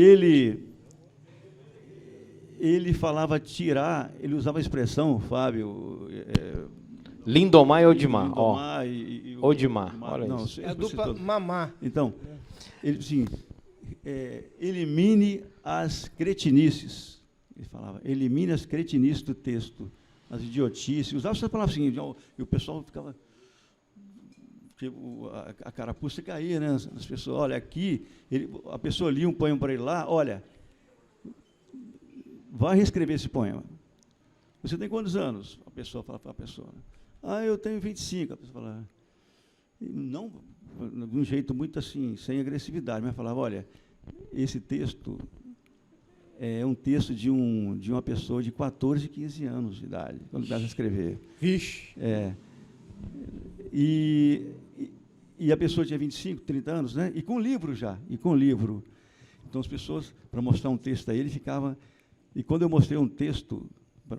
ele falava tirar, ele usava a expressão, Fábio... Lindomar e Odimar. Lindomar Odimar, olha É isso. a dupla Mamá. Então, ele, assim, elimine as cretinices. Ele falava, elimine as cretinices do texto, as idiotices. Usava essa palavra assim, e o pessoal ficava... A carapuça caía, né? As pessoas, olha, aqui, a pessoa lia um poema para ele lá, olha, vai reescrever esse poema. Você tem quantos anos? A pessoa fala para a pessoa. Eu tenho 25. A pessoa fala, não, de um jeito muito assim, sem agressividade, mas falava, olha, esse texto é um texto de uma pessoa de 14, 15 anos de idade, quando começa a escrever. Vixe. E a pessoa tinha 25, 30 anos, né? E com livro já, Então, as pessoas, para mostrar um texto a ele, ficavam... E quando eu mostrei um texto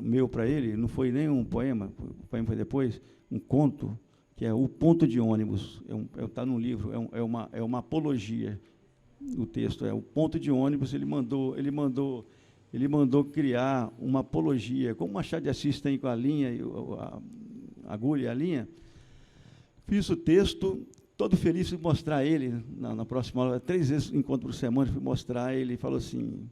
meu para ele, não foi nem um poema, o poema foi depois, um conto, que é O Ponto de Ônibus, está num livro, é uma apologia, o texto, O Ponto de Ônibus, ele mandou criar uma apologia, como Machado de Assis tem com a linha, a agulha e a linha. Fiz o texto, todo feliz, fui mostrar a ele, na próxima aula, 3 vezes encontro por semana, fui mostrar a ele, e falou assim,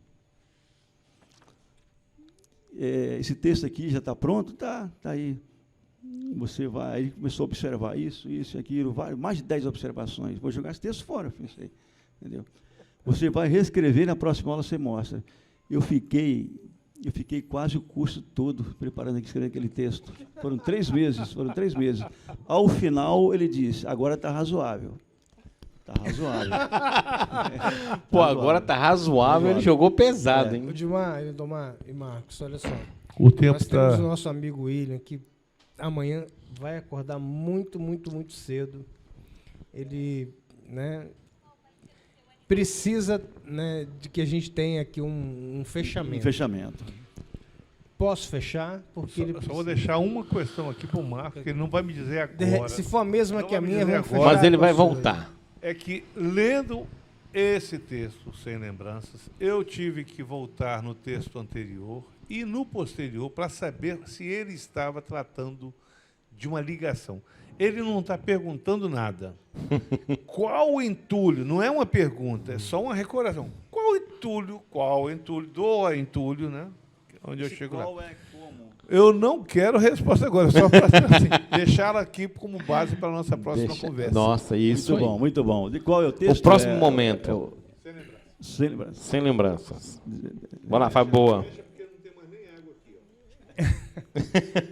esse texto aqui já está pronto? Está aí. Você vai, aí ele começou a observar isso e aquilo, mais de 10 observações. Vou jogar esse texto fora, pensei, entendeu? Você vai reescrever, na próxima aula você mostra. Eu fiquei quase o curso todo preparando, escrevendo aquele texto. Foram 3 meses. Ao final, ele disse, agora está razoável. Está razoável. Pô, agora está razoável, ele jogou pesado, hein? Odimar e Marcos, olha só. O tempo Nós temos o nosso amigo William, que amanhã vai acordar muito, muito, muito cedo. Ele, né, precisa, né, de que a gente tenha aqui um fechamento. Um fechamento. Posso fechar? Porque Só vou deixar uma questão aqui para o Marco, que ele não vai me dizer agora. Se for a mesma que a minha, vamos fechar. Mas ele vai com a sua. voltar. É que, lendo esse texto, Sem Lembranças, eu tive que voltar no texto anterior e no posterior para saber se ele estava tratando de uma ligação. Ele não está perguntando nada. Qual o entulho? Não é uma pergunta, é só uma recordação. Qual entulho? Do entulho, né? Onde eu chego lá. Eu não quero resposta agora, só para assim, deixar aqui como base para a nossa próxima conversa. Nossa, isso Muito bom, muito bom. De qual é o texto? O próximo momento. Sem lembranças. Sem lembranças. Bora lá, Fábio, boa.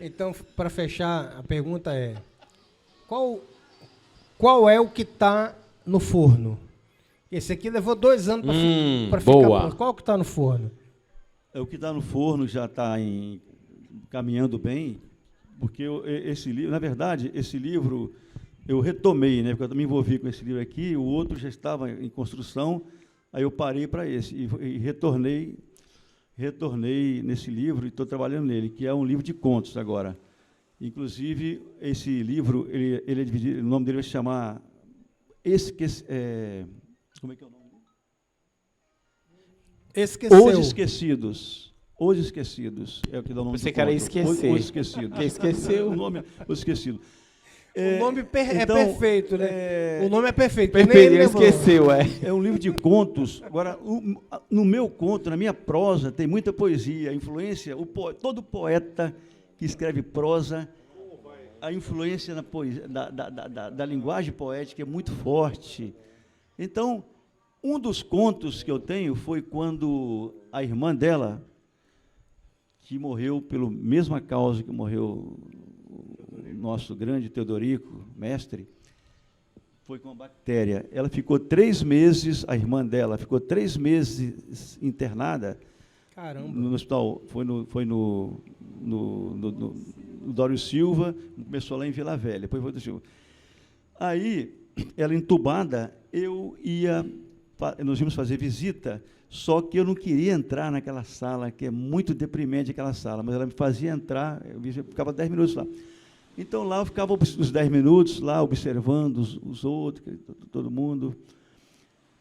Então, para fechar, a pergunta é: qual é o que está no forno? Esse aqui levou 2 anos para ficar boa. pronto. Qual que está no forno? O que está no forno já está caminhando bem, porque esse livro, na verdade, esse livro eu retomei, né? Porque eu me envolvi com esse livro aqui, o outro já estava em construção, aí eu parei para esse e retornei nesse livro e estou trabalhando nele, que é um livro de contos agora. Inclusive, esse livro, ele é dividido, o nome dele vai se chamar como é que é o nome? Esqueceu. Os Esquecidos. Os Esquecidos. É o que dá o nome Você do quer conto. esquecer. Os Esquecidos. Que esqueceu. O nome é Os Esquecidos. O nome é então, perfeito, né? O nome é perfeito. Perfeito, ele lembrou. esqueceu, É um livro de contos. Agora, no meu conto, na minha prosa, tem muita poesia, influência. Todo poeta que escreve prosa, a influência na poesia, da linguagem poética é muito forte. Então, um dos contos que eu tenho foi quando a irmã dela, que morreu pela mesma causa que morreu o nosso grande Teodorico, mestre, foi com uma bactéria. Ela ficou 3 meses, a irmã dela ficou 3 meses internada. Caramba. No hospital, foi no Dório Silva, começou lá em Vila Velha, depois foi do Silva. Aí, ela entubada, eu ia nós íamos fazer visita, só que eu não queria entrar naquela sala, que é muito deprimente aquela sala, mas ela me fazia entrar, eu ficava 10 minutos lá. Então, lá eu ficava os 10 minutos, lá, observando os outros, todo mundo.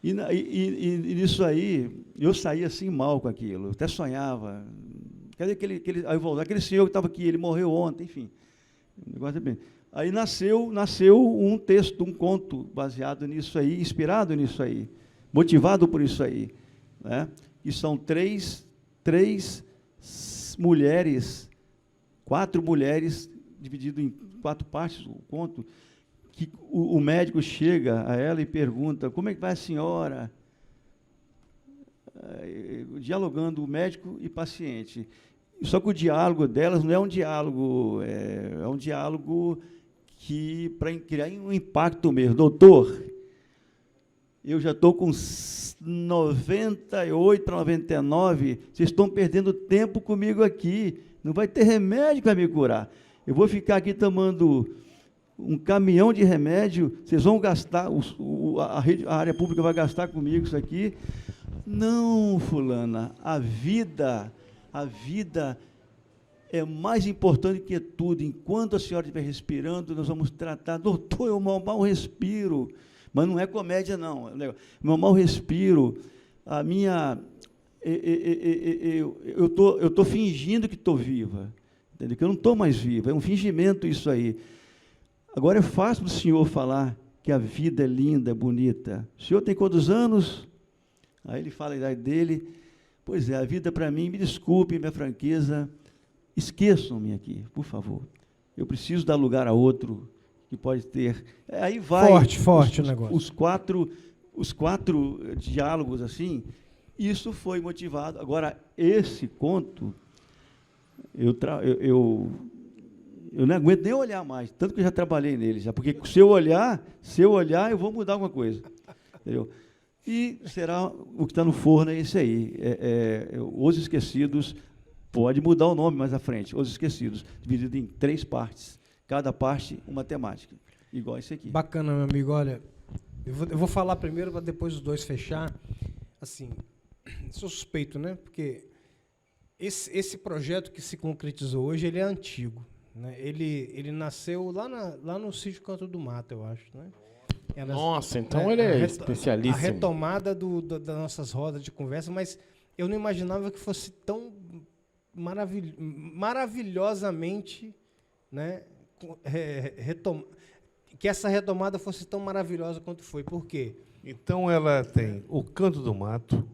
E nisso aí, eu saía assim mal com aquilo, eu até sonhava. Cadê aquele senhor que estava aqui, ele morreu ontem, enfim. O negócio é bem. Aí nasceu um texto, um conto baseado nisso aí, inspirado nisso aí, motivado por isso aí, né? E são três mulheres, 4 mulheres, dividido em 4 partes, o conto, que o médico chega a ela e pergunta, como é que vai a senhora? Dialogando o médico e paciente. Só que o diálogo delas não é um diálogo, é um diálogo que, para criar um impacto mesmo. Doutor, eu já estou com 98 para 99, vocês estão perdendo tempo comigo aqui, não vai ter remédio para me curar. Eu vou ficar aqui tomando um caminhão de remédio, vocês vão gastar, a área pública vai gastar comigo isso aqui. Não, fulana, a vida é mais importante que tudo. Enquanto a senhora estiver respirando, nós vamos tratar. Doutor, eu mal respiro. Mas não é comédia, não. Meu mal respiro, a minha... Eu estou fingindo que estou viva. Entendeu? Que eu não estou mais viva. É um fingimento isso aí. Agora é fácil o senhor falar que a vida é linda, é bonita. O senhor tem quantos anos? Aí ele fala a idade dele. Pois é, a vida para mim, me desculpe minha franqueza, esqueçam-me aqui, por favor. Eu preciso dar lugar a outro que pode ter. Aí vai. Forte o negócio. Os quatro diálogos assim, isso foi motivado. Agora, esse conto, eu não aguento nem olhar mais, tanto que eu já trabalhei nele, já, porque se eu olhar, eu vou mudar alguma coisa. Entendeu? E será o que está no forno é esse aí. Os Esquecidos, pode mudar o nome mais à frente. Os Esquecidos, dividido em 3 partes. Cada parte uma temática. Igual esse aqui. Bacana, meu amigo. Olha, eu vou falar primeiro para depois os dois fechar. Assim, sou suspeito, né? Porque esse projeto que se concretizou hoje, ele é antigo. Né? Ele nasceu lá no Sítio Canto do Mato, eu acho, né? Nossa, então ele é especialíssimo. A retomada das nossas rodas de conversa, mas eu não imaginava que fosse tão maravilhosamente, né, que essa retomada fosse tão maravilhosa quanto foi. Por quê? Então ela tem o Canto do Mato,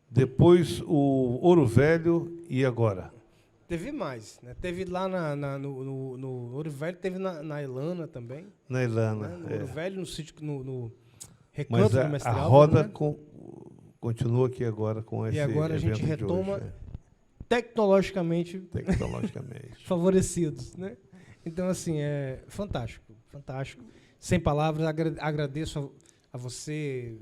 depois o Ouro Velho e agora? Teve mais, né? Teve lá no Ouro Velho, teve na Elana também. Na Elana, né? No Ouro Velho, no sítio, no Recanto mas do Mestre a Álvaro, roda né? continua aqui agora com esse E agora a gente evento de retoma hoje, tecnologicamente favorecidos, né? Então, assim, é fantástico, fantástico. Sem palavras, agradeço a você,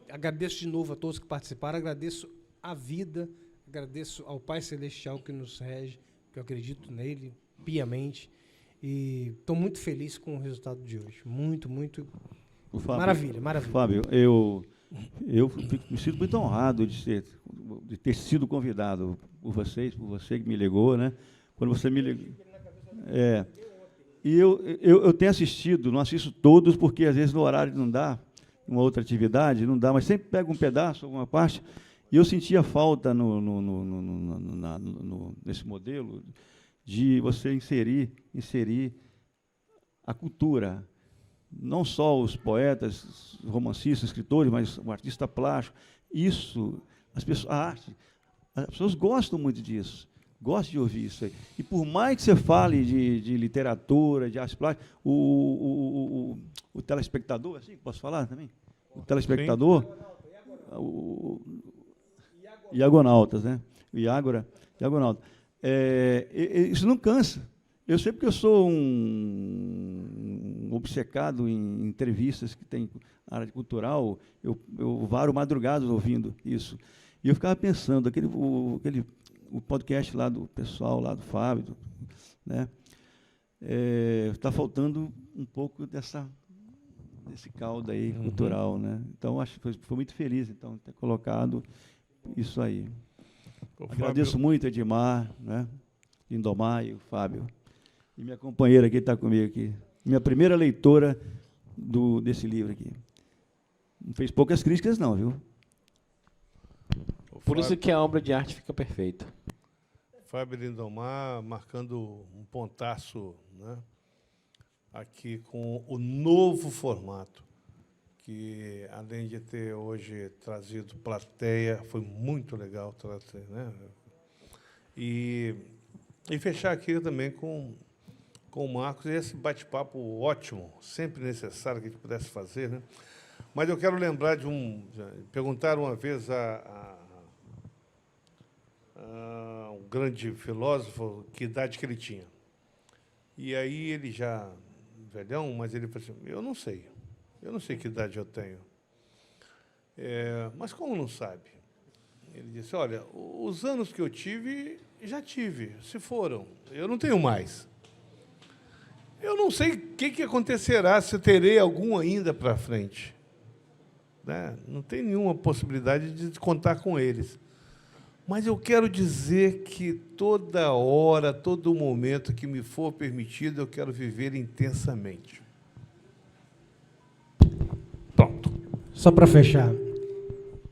agradeço de novo a todos que participaram, agradeço a vida, agradeço ao Pai Celestial que nos rege, que eu acredito nele piamente, e estou muito feliz com o resultado de hoje. Muito, muito... Fábio, maravilha. Fábio, eu me sinto muito honrado de ter sido convidado por você que me ligou, né? Quando você me ligou... E eu tenho assistido, não assisto todos, porque às vezes no horário não dá, uma outra atividade, não dá, mas sempre pego um pedaço, alguma parte, e eu sentia falta nesse modelo de você inserir a cultura, não só os poetas, romancistas, escritores, mas o artista plástico. Isso, a arte, as pessoas gostam muito disso, gostam de ouvir isso aí. E por mais que você fale de literatura, de arte plástica, o telespectador, assim, posso falar também? O telespectador, Iagonautas, né? O Iagonauta. Isso não cansa. Eu sei porque eu sou um obcecado em entrevistas que tem área cultural, eu varo madrugadas ouvindo isso. E eu ficava pensando, o podcast lá do pessoal, lá do Fábio, né? Está faltando um pouco desse caldo aí cultural, né? Então, acho que foi muito feliz, então, ter colocado isso aí. Agradeço muito, Edmar, né? Lindomar e o Fábio. E minha companheira que está comigo aqui. Minha primeira leitora desse livro aqui. Não fez poucas críticas, não, viu? Por isso que a obra de arte fica perfeita. Fábio Lindomar marcando um pontaço, né, aqui com o novo formato, que além de ter hoje trazido plateia, foi muito legal trazer, né? E fechar aqui também com o Marcos, esse bate-papo ótimo, sempre necessário que a gente pudesse fazer, né? Mas eu quero lembrar de perguntaram uma vez um grande filósofo que idade que ele tinha. E aí ele já, velhão, mas ele falou assim, eu não sei que idade eu tenho. Mas como não sabe? Ele disse, olha, os anos que eu tive, já tive, se foram, eu não tenho mais. Eu não sei o que acontecerá, se eu terei algum ainda para frente. Né? Não tem nenhuma possibilidade de contar com eles. Mas eu quero dizer que toda hora, todo momento que me for permitido, eu quero viver intensamente. Pronto. Só para fechar,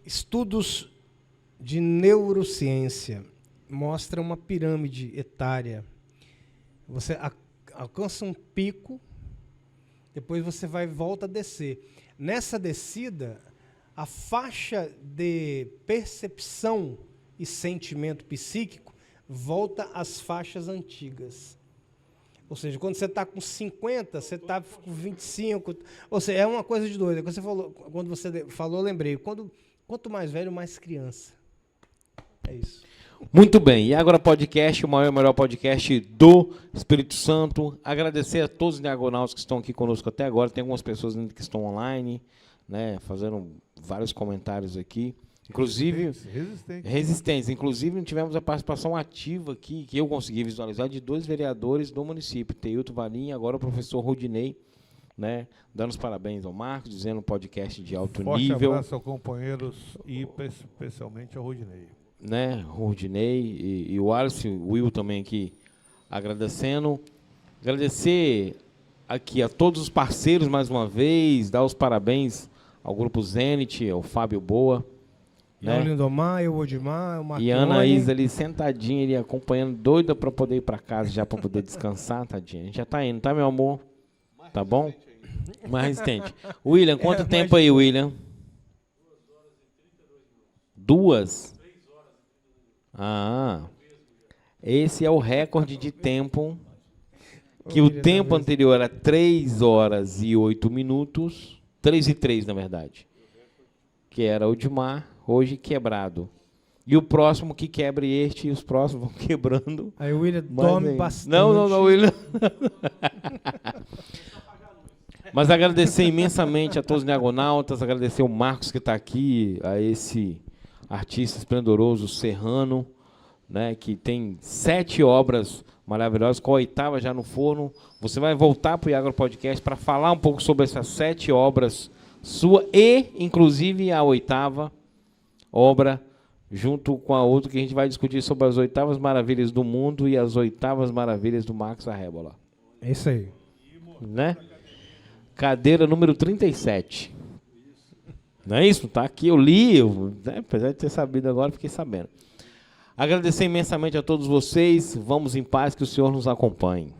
estudos de neurociência mostram uma pirâmide etária. Você alcança um pico, depois você volta a descer. Nessa descida, a faixa de percepção e sentimento psíquico volta às faixas antigas. Ou seja, quando você está com 50, você está com 25. Ou seja, é uma coisa de doido. Quando você falou, eu lembrei. Quanto mais velho, mais criança. É isso. Muito bem. E agora podcast, o maior e melhor podcast do Espírito Santo. Agradecer a todos os diagonais que estão aqui conosco até agora. Tem algumas pessoas ainda que estão online, né, fazendo vários comentários aqui. Inclusive, resistentes. Inclusive, tivemos a participação ativa aqui, que eu consegui visualizar, de 2 vereadores do município, Teilton Valim e agora o professor Rudinei, né, dando os parabéns ao Marcos, dizendo um podcast de alto Forte nível. Abraço aos companheiros e especialmente ao Rudinei. Né, Rudinei e o Wallace, o Will também aqui agradecendo. Agradecer aqui a todos os parceiros mais uma vez, dar os parabéns ao Grupo Zenit, ao Fábio Boa. Né? O Lindomar, o Odimar, o Marconi. E a Anaísa ali sentadinha, ali, acompanhando, doida para poder ir para casa, já para poder descansar, tadinha. A gente já tá indo, tá, meu amor? Tá bom? Mais resistente. William, quanto tempo aí, William? 2? Ah, esse é o recorde de tempo, que o tempo anterior era 3 horas e 8 minutos, 3 e 3, na verdade, que era o Odimar, hoje quebrado. E o próximo que quebre este, e os próximos vão quebrando. Aí o William dorme bastante. Não, William. Mas agradecer imensamente a todos os diagonautas, agradecer o Marcos que está aqui, a esse artista esplendoroso serrano, né, que tem 7 obras maravilhosas, com a 8ª já no forno. Você vai voltar para o Iagro Podcast para falar um pouco sobre essas 7 obras sua e, inclusive, a 8ª obra, junto com a outra que a gente vai discutir sobre as 8º maravilhas do mundo e as 8º maravilhas do Marcos Arrébola. É isso aí. Né? Cadeira número 37. Não é isso? Tá aqui, eu li, né? Apesar de ter sabido agora, fiquei sabendo. Agradecer imensamente a todos vocês. Vamos em paz, que o Senhor nos acompanhe.